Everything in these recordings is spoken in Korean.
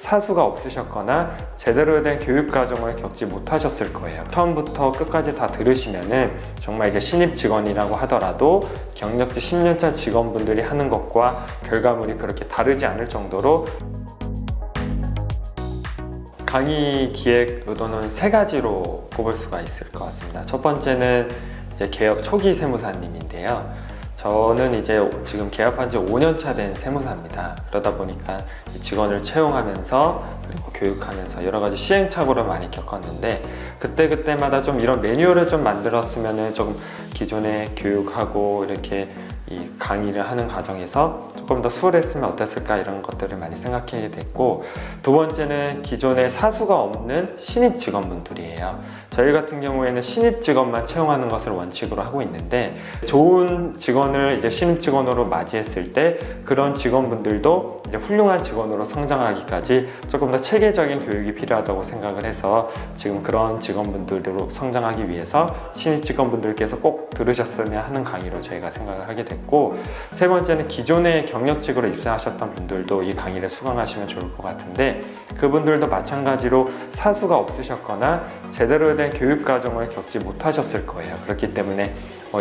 사수가 없으셨거나 제대로 된 교육 과정을 겪지 못하셨을 거예요. 처음부터 끝까지 다 들으시면은 정말 이제 신입 직원이라고 하더라도 경력직 10년차 직원분들이 하는 것과 결과물이 그렇게 다르지 않을 정도로 강의 기획 의도는 세 가지로 꼽을 수가 있을 것 같습니다. 첫 번째는 이제 개업 초기 세무사님인데요. 저는 이제 지금 개업한 지 5년 차 된 세무사입니다. 그러다 보니까 직원을 채용하면서 그리고 교육하면서 여러 가지 시행착오를 많이 겪었는데 그때마다 좀 이런 매뉴얼을 좀 만들었으면 조금 기존에 교육하고 이렇게 이 강의를 하는 과정에서 조금 더 수월했으면 어땠을까 이런 것들을 많이 생각하게 됐고, 두 번째는 기존에 사수가 없는 신입 직원분들이에요. 저희 같은 경우에는 신입 직원만 채용하는 것을 원칙으로 하고 있는데 좋은 직원을 이제 신입 직원으로 맞이했을 때 그런 직원분들도 이제 훌륭한 직원으로 성장하기까지 조금 더 체계적인 교육이 필요하다고 생각을 해서 지금 그런 직원분들로 성장하기 위해서 신입 직원분들께서 꼭 들으셨으면 하는 강의로 저희가 생각을 하게 됐고, 세 번째는 기존에 경력직으로 입사하셨던 분들도 이 강의를 수강하시면 좋을 것 같은데 그분들도 마찬가지로 사수가 없으셨거나 제대로 된 교육 과정을 겪지 못하셨을 거예요. 그렇기 때문에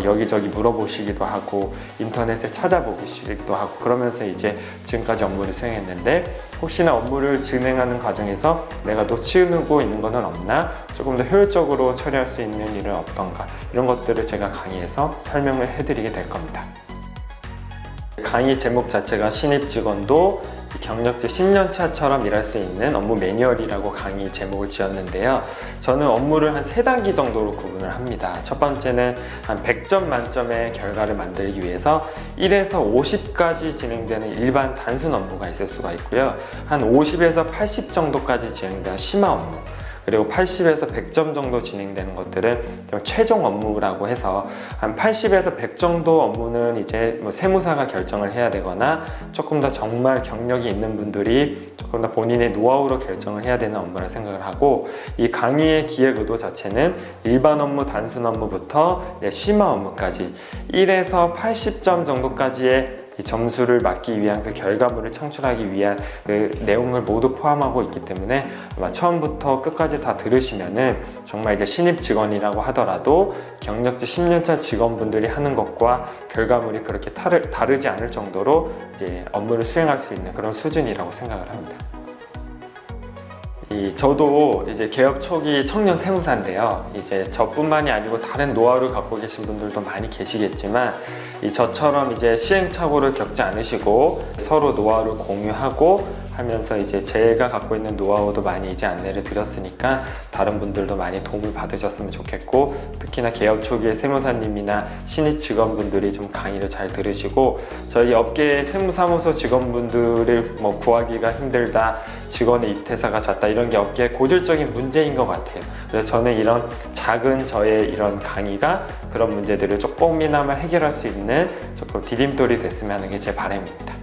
여기저기 물어보시기도 하고 인터넷에 찾아보시기도 하고 그러면서 이제 지금까지 업무를 수행했는데 혹시나 업무를 진행하는 과정에서 내가 놓치고 있는 것은 없나, 조금 더 효율적으로 처리할 수 있는 일은 없던가, 이런 것들을 제가 강의에서 설명을 해드리게 될 겁니다. 강의 제목 자체가 신입 직원도 경력직 10년차처럼 일할 수 있는 업무 매뉴얼이라고 강의 제목을 지었는데요. 저는 업무를 한 3단계 정도로 구분을 합니다. 첫 번째는 한 100점 만점의 결과를 만들기 위해서 1에서 50까지 진행되는 일반 단순 업무가 있을 수가 있고요. 한 50에서 80 정도까지 진행되는 심화 업무, 그리고 80에서 100점 정도 진행되는 것들은 최종 업무라고 해서 한 80에서 100 정도 업무는 이제 세무사가 결정을 해야 되거나 조금 더 정말 경력이 있는 분들이 조금 더 본인의 노하우로 결정을 해야 되는 업무라 생각을 하고, 이 강의의 기획 의도 자체는 일반 업무, 단순 업무부터 심화 업무까지 1에서 80점 정도까지의 이 점수를 맞기 위한 그 결과물을 창출하기 위한 그 내용을 모두 포함하고 있기 때문에 아마 처음부터 끝까지 다 들으시면은 정말 이제 신입 직원이라고 하더라도 경력직 10년차 직원분들이 하는 것과 결과물이 그렇게 다르지 않을 정도로 이제 업무를 수행할 수 있는 그런 수준이라고 생각을 합니다. 저도 이제 개업 초기 청년 세무사인데요. 이제 저뿐만이 아니고 다른 노하우를 갖고 계신 분들도 많이 계시겠지만 저처럼 이제 시행착오를 겪지 않으시고 서로 노하우를 공유하고 하면서 이제 제가 갖고 있는 노하우도 많이 이제 안내를 드렸으니까 다른 분들도 많이 도움을 받으셨으면 좋겠고, 특히나 개업 초기의 세무사님이나 신입 직원분들이 좀 강의를 잘 들으시고, 저희 업계 세무사무소 직원분들을 구하기가 힘들다, 직원의 입퇴사가 잦다, 이런 게 업계의 고질적인 문제인 것 같아요. 그래서 저는 이런 작은 저의 이런 강의가 그런 문제들을 조금이나마 해결할 수 있는 조금 디딤돌이 됐으면 하는 게 제 바람입니다.